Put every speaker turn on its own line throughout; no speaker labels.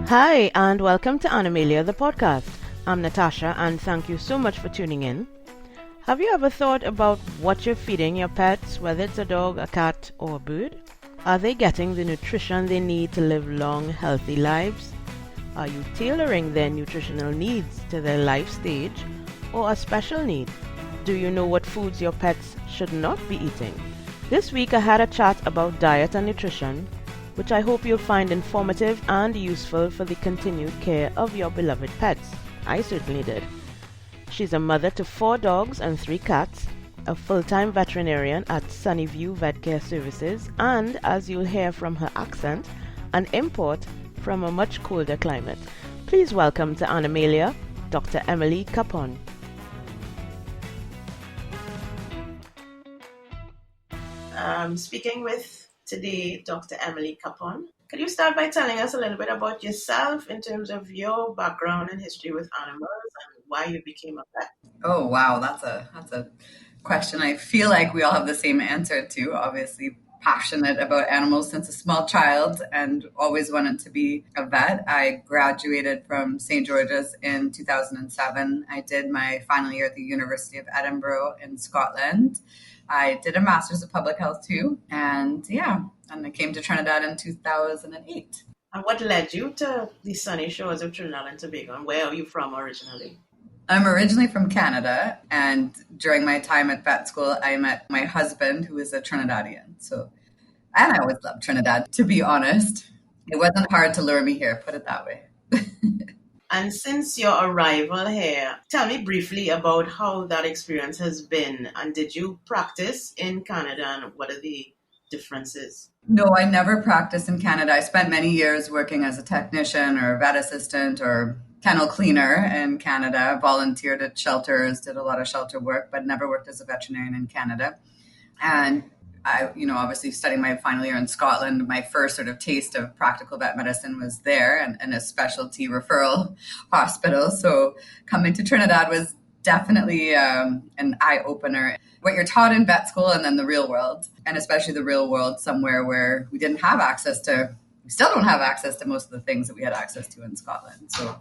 Hi, and welcome to Animalia, the podcast. I'm Natasha, and thank you so much for tuning in. Have you ever thought about what you're feeding your pets, whether it's a dog, a cat, or a bird? Are they getting the nutrition they need to live long, healthy lives? Are you tailoring their nutritional needs to their life stage or a special need? Do you know what foods your pets should not be eating? This week I had a chat about diet and nutrition, which I hope you'll find informative and useful for the continued care of your beloved pets. I certainly did. She's a mother to 4 dogs and 3 cats, a full-time veterinarian at Sunnyview Vet Care Services, and, as you'll hear from her accent, an import from a much colder climate. Please welcome to Animalia, Dr. Emily Capon. Speaking with today, Dr. Emily Capon. Could you start by telling us a little bit about yourself in terms of your background and history with animals and why you became a pet?
Oh, wow. That's a question I feel like we all have the same answer to. Obviously, passionate about animals since a small child and always wanted to be a vet. I graduated from St. George's in 2007. I did my final year at the University of Edinburgh in Scotland. I did a master's of public health too. And I came to Trinidad in 2008.
And what led you to the sunny shores of Trinidad and Tobago? And where are you from originally?
I'm originally from Canada, and during my time at vet school, I met my husband, who is a Trinidadian. And I always loved Trinidad, to be honest. It wasn't hard to lure me here, put it that way.
And since your arrival here, tell me briefly about how that experience has been. And did you practice in Canada, and what are the differences?
No, I never practiced in Canada. I spent many years working as a technician or a vet assistant or kennel cleaner in Canada, volunteered at shelters, did a lot of shelter work, but never worked as a veterinarian in Canada. And I, obviously studying my final year in Scotland, my first sort of taste of practical vet medicine was there and a specialty referral hospital. So coming to Trinidad was definitely an eye-opener. What you're taught in vet school and then the real world, and especially the real world somewhere where we still don't have access to most of the things that we had access to in Scotland. So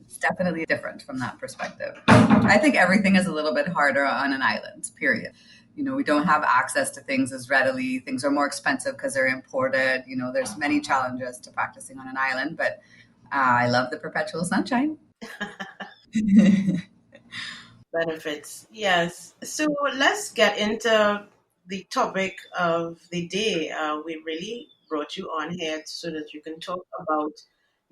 it's definitely different from that perspective. I think everything is a little bit harder on an island, period. We don't have access to things as readily. Things are more expensive because they're imported. There's many challenges to practicing on an island, but I love the perpetual sunshine.
Benefits, yes. So let's get into the topic of the day. We really brought you on here so that you can talk about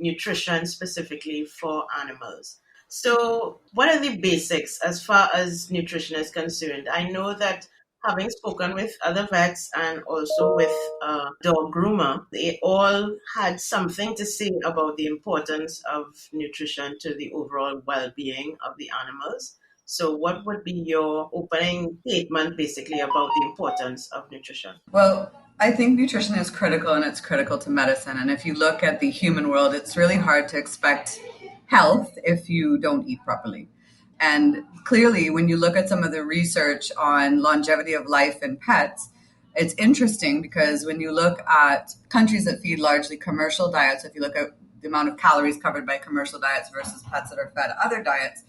nutrition specifically for animals. So what are the basics as far as nutrition is concerned? I know that having spoken with other vets and also with a dog groomer, they all had something to say about the importance of nutrition to the overall well-being of the animals. So what would be your opening statement basically about the importance of nutrition?
Well, I think nutrition is critical, and it's critical to medicine. And if you look at the human world, it's really hard to expect health if you don't eat properly. And clearly, when you look at some of the research on longevity of life in pets, it's interesting because when you look at countries that feed largely commercial diets, if you look at the amount of calories covered by commercial diets versus pets that are fed other diets,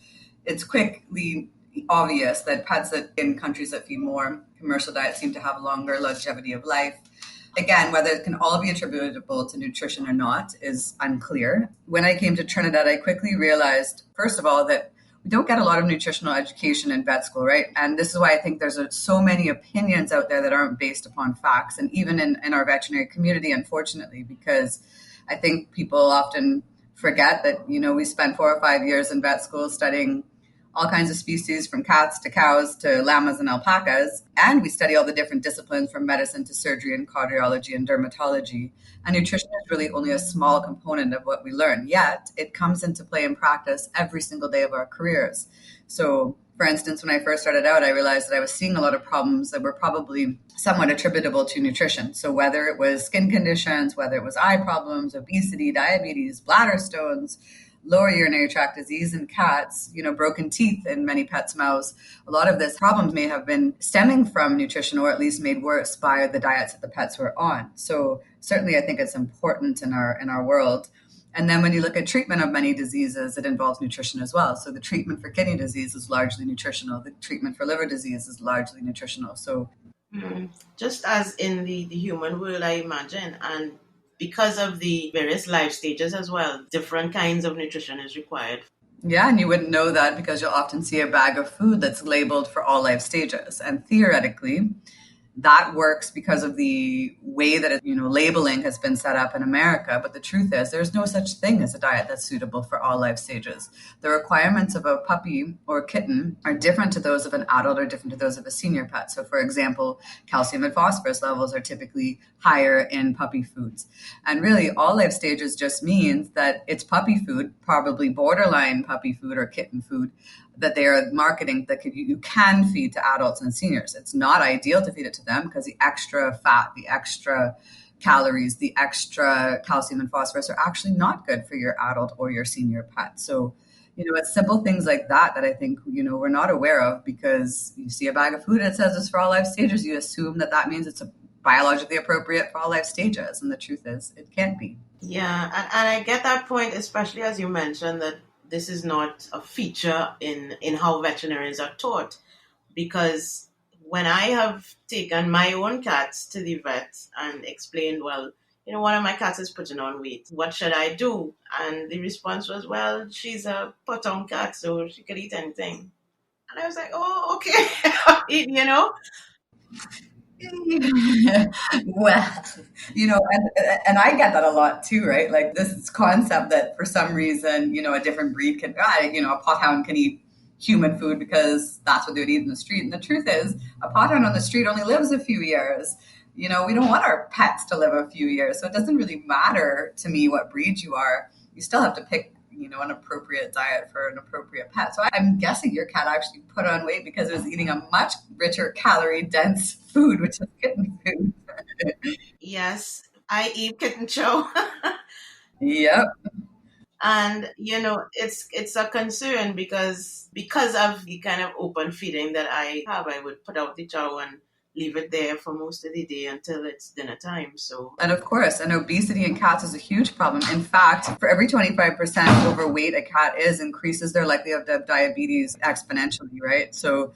it's quickly obvious that pets that in countries that feed more commercial diets seem to have longer longevity of life. Again, whether it can all be attributable to nutrition or not is unclear. When I came to Trinidad, I quickly realized, first of all, that we don't get a lot of nutritional education in vet school, right? And this is why I think there's so many opinions out there that aren't based upon facts, and even in our veterinary community, unfortunately, because I think people often forget that, we spent 4 or 5 years in vet school studying all kinds of species from cats to cows to llamas and alpacas. And we study all the different disciplines from medicine to surgery and cardiology and dermatology. And nutrition is really only a small component of what we learn. Yet it comes into play in practice every single day of our careers. So, for instance, when I first started out, I realized that I was seeing a lot of problems that were probably somewhat attributable to nutrition. So whether it was skin conditions, whether it was eye problems, obesity, diabetes, bladder stones, lower urinary tract disease in cats, broken teeth in many pets' mouths. A lot of this problems may have been stemming from nutrition, or at least made worse by the diets that the pets were on. So certainly I think it's important in our world. And then when you look at treatment of many diseases, it involves nutrition as well. So the treatment for kidney disease is largely nutritional. The treatment for liver disease is largely nutritional. So
Just as in the human world, I imagine, and because of the various life stages as well, different kinds of nutrition is required.
yeah, and you wouldn't know that because you'll often see a bag of food that's labeled for all life stages. And theoretically, that works because of the way that labeling has been set up in America. But the truth is, there's no such thing as a diet that's suitable for all life stages. The requirements of a puppy or kitten are different to those of an adult or different to those of a senior pet. So, for example, calcium and phosphorus levels are typically higher in puppy foods. And really, all life stages just means that it's puppy food, probably borderline puppy food or kitten food, that they are marketing that you can feed to adults and seniors. It's not ideal to feed it to them because the extra fat, the extra calories, the extra calcium and phosphorus are actually not good for your adult or your senior pet. So, it's simple things like that I think, we're not aware of because you see a bag of food and it says it's for all life stages. You assume that means it's biologically appropriate for all life stages. And the truth is it can't be.
Yeah, and I get that point, especially as you mentioned that this is not a feature in how veterinarians are taught, because when I have taken my own cats to the vet and explained, well, one of my cats is putting on weight, what should I do? And the response was, well, she's a put-on cat, so she could eat anything. And I was like, oh, okay.
Well, and I get that a lot too, right? Like this concept that for some reason, a different breed can, a pothound can eat human food because that's what they would eat in the street. And the truth is, a pothound on the street only lives a few years. We don't want our pets to live a few years. So it doesn't really matter to me what breed you are. You still have to pick an appropriate diet for an appropriate pet. So I'm guessing your cat actually put on weight because it was eating a much richer calorie dense food, which is kitten food.
Yes, I eat kitten chow.
Yep.
And it's a concern because of the kind of open feeding that I have. I would put out the chow and leave it there for most of the day until it's dinner time. So,
and of course, and obesity in cats is a huge problem. In fact, for every 25% overweight a cat is, increases their likelihood of diabetes exponentially, right? So,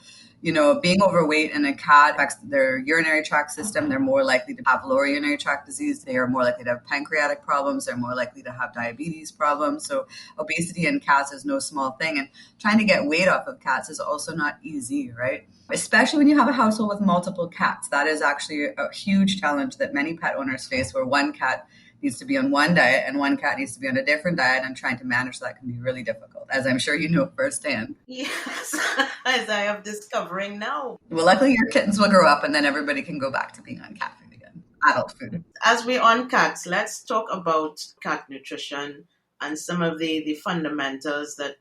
being overweight in a cat affects their urinary tract system. They're more likely to have lower urinary tract disease. They are more likely to have pancreatic problems. They're more likely to have diabetes problems. So obesity in cats is no small thing. And trying to get weight off of cats is also not easy, right? Especially when you have a household with multiple cats. That is actually a huge challenge that many pet owners face, where one cat needs to be on one diet and one cat needs to be on a different diet, and trying to manage that can be really difficult, as I'm sure you know firsthand.
Yes, as I am discovering now.
Well, luckily your kittens will grow up and then everybody can go back to being on cat food again, adult food.
As we're on cats, let's talk about cat nutrition and some of the fundamentals that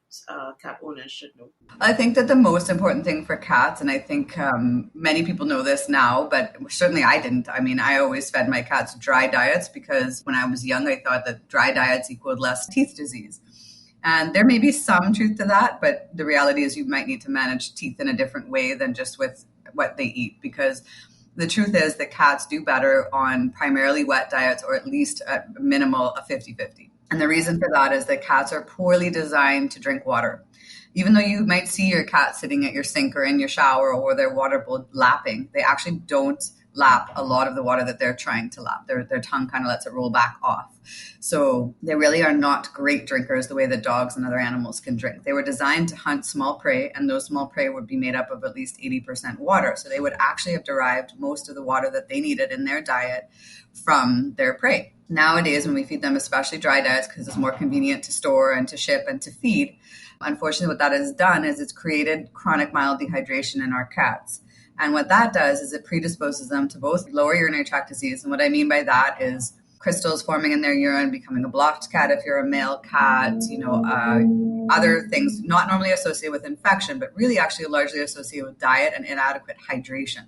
cat owners should know.
I think that the most important thing for cats, and I think many people know this now, but certainly I didn't. I mean, I always fed my cats dry diets because when I was young, I thought that dry diets equaled less teeth disease. And there may be some truth to that, but the reality is you might need to manage teeth in a different way than just with what they eat, because the truth is that cats do better on primarily wet diets, or at least at minimal a 50-50. And the reason for that is that cats are poorly designed to drink water. Even though you might see your cat sitting at your sink or in your shower or their water bowl lapping, they actually don't lap a lot of the water that they're trying to lap. Their tongue kind of lets it roll back off. So they really are not great drinkers the way that dogs and other animals can drink. They were designed to hunt small prey, and those small prey would be made up of at least 80% water. So they would actually have derived most of the water that they needed in their diet from their prey. Nowadays, when we feed them especially dry diets, because it's more convenient to store and to ship and to feed, unfortunately what that has done is it's created chronic mild dehydration in our cats. And what that does is it predisposes them to both lower urinary tract disease. And what I mean by that is crystals forming in their urine, becoming a blocked cat if you're a male cat, other things not normally associated with infection, but really actually largely associated with diet and inadequate hydration.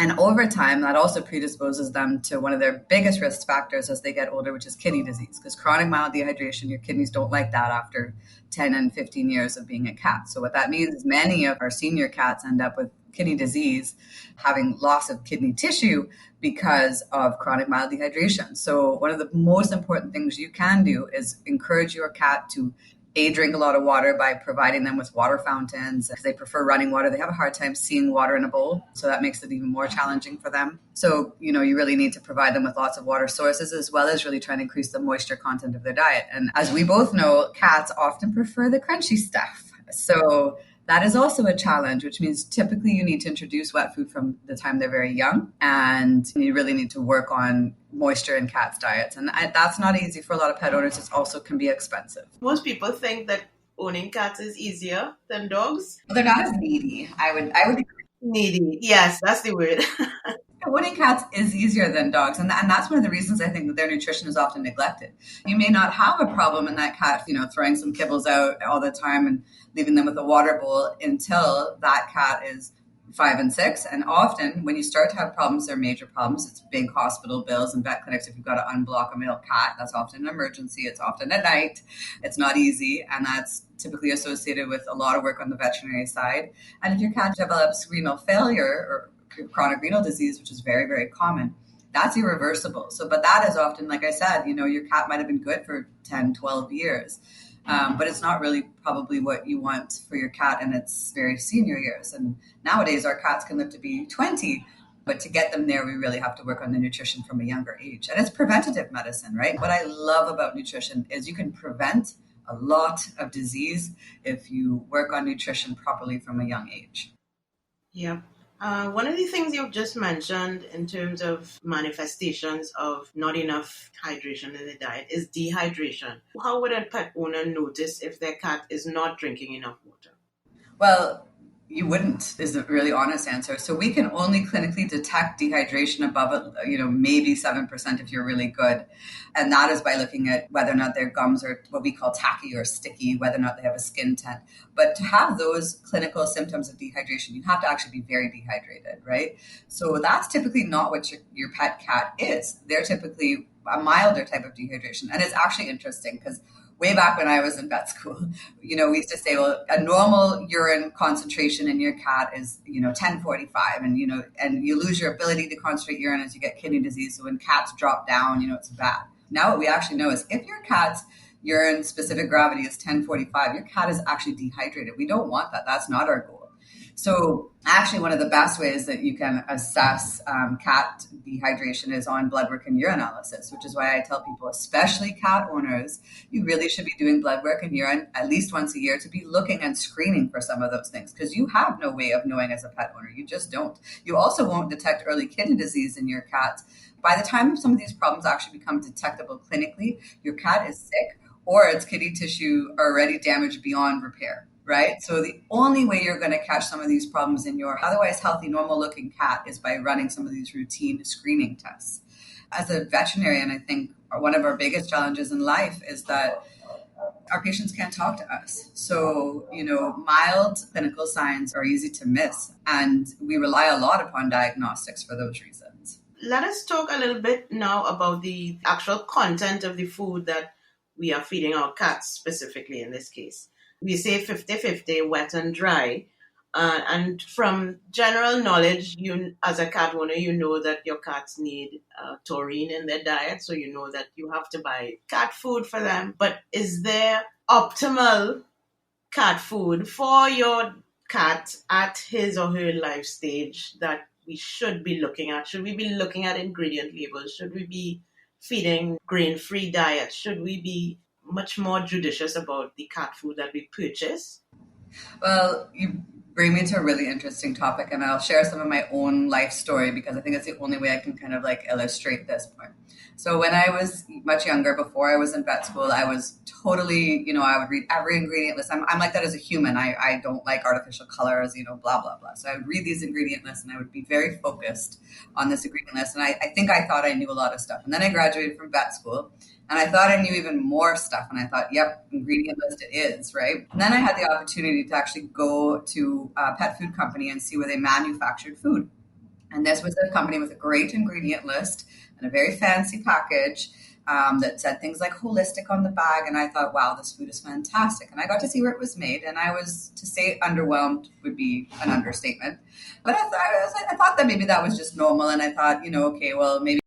And over time, that also predisposes them to one of their biggest risk factors as they get older, which is kidney disease. Because chronic mild dehydration, your kidneys don't like that after 10 and 15 years of being a cat. So what that means is many of our senior cats end up with kidney disease, having loss of kidney tissue because of chronic mild dehydration. So one of the most important things you can do is encourage your cat to drink a lot of water by providing them with water fountains because they prefer running water. They have a hard time seeing water in a bowl, so that makes it even more challenging for them. So, you really need to provide them with lots of water sources as well as really trying to increase the moisture content of their diet. And as we both know, cats often prefer the crunchy stuff. So that is also a challenge, which means typically you need to introduce wet food from the time they're very young, and you really need to work on moisture in cats' diets. And that's not easy for a lot of pet owners. It also can be expensive.
Most people think that owning cats is easier than dogs.
They're not as needy. I would
Needy. Yes, that's the word.
Owning cats is easier than dogs. And that's one of the reasons I think that their nutrition is often neglected. You may not have a problem in that cat, throwing some kibbles out all the time and leaving them with a water bowl until that cat is 5 and 6. And often when you start to have problems, they're major problems. It's big hospital bills and vet clinics. If you've got to unblock a male cat, that's often an emergency. It's often at night. It's not easy. And that's typically associated with a lot of work on the veterinary side. And if your cat develops renal failure or chronic renal disease, which is very, very common, that's irreversible. So, but that is often, like I said, your cat might have been good for 10, 12 years. But it's not really probably what you want for your cat in its very senior years. And nowadays our cats can live to be 20, but to get them there, we really have to work on the nutrition from a younger age. And it's preventative medicine, right? What I love about nutrition is you can prevent a lot of disease if you work on nutrition properly from a young age.
Yeah. One of the things you've just mentioned in terms of manifestations of not enough hydration in the diet is dehydration. How would a pet owner notice if their cat is not drinking enough water?
Well, you wouldn't, is the really honest answer. So we can only clinically detect dehydration above, maybe 7% if you're really good. And that is by looking at whether or not their gums are what we call tacky or sticky, whether or not they have a skin tint. But to have those clinical symptoms of dehydration, you have to actually be very dehydrated, right? So that's typically not what your pet cat is. They're typically a milder type of dehydration. And it's actually interesting because way back when I was in vet school, we used to say, well, a normal urine concentration in your cat is, 1045, and you lose your ability to concentrate urine as you get kidney disease. So when cats drop down, it's bad. Now what we actually know is if your cat's urine specific gravity is 1045, your cat is actually dehydrated. We don't want that. That's not our goal. So actually one of the best ways that you can assess cat dehydration is on blood work and urinalysis, which is why I tell people, especially cat owners, you really should be doing blood work and urine at least once a year to be looking and screening for some of those things, because you have no way of knowing as a pet owner. You just don't. You also won't detect early kidney disease in your cat. By the time some of these problems actually become detectable clinically, your cat is sick or its kidney tissue are already damaged beyond repair. Right? So the only way you're going to catch some of these problems in your otherwise healthy, normal looking cat is by running some of these routine screening tests. As a veterinarian, I think one of our biggest challenges in life is that our patients can't talk to us. So, mild clinical signs are easy to miss, and we rely a lot upon diagnostics for those reasons.
Let us talk a little bit now about the actual content of the food that we are feeding our cats, specifically in this case. We say 50-50, wet and dry. And from general knowledge, you as a cat owner, you know that your cats need taurine in their diet. So you know that you have to buy cat food for them. But is there optimal cat food for your cat at his or her life stage that we should be looking at? Should we be looking at ingredient labels? Should we be feeding grain-free diets? Should we be much more judicious about the cat food that we purchase?
Well, you bring me to a really interesting topic, and I'll share some of my own life story because I think it's the only way I can kind of illustrate this point. So when I was much younger, before I was in vet school, I was totally, I would read every ingredient list. I'm like that as a human. I don't like artificial colors, blah, blah, blah. So I would read these ingredient lists and I would be very focused on this ingredient list. And I think I thought I knew a lot of stuff. And then I graduated from vet school and I thought I knew even more stuff. And I thought, yep, ingredient list it is, right? And then I had the opportunity to actually go to a pet food company and see where they manufactured food. And this was a company with a great ingredient list and a very fancy package. that said things like holistic on the bag. And I thought, wow, this food is fantastic. And I got to see where it was made. And I was, to say underwhelmed would be an understatement. But I thought that maybe that was just normal. And I thought, okay, well, maybe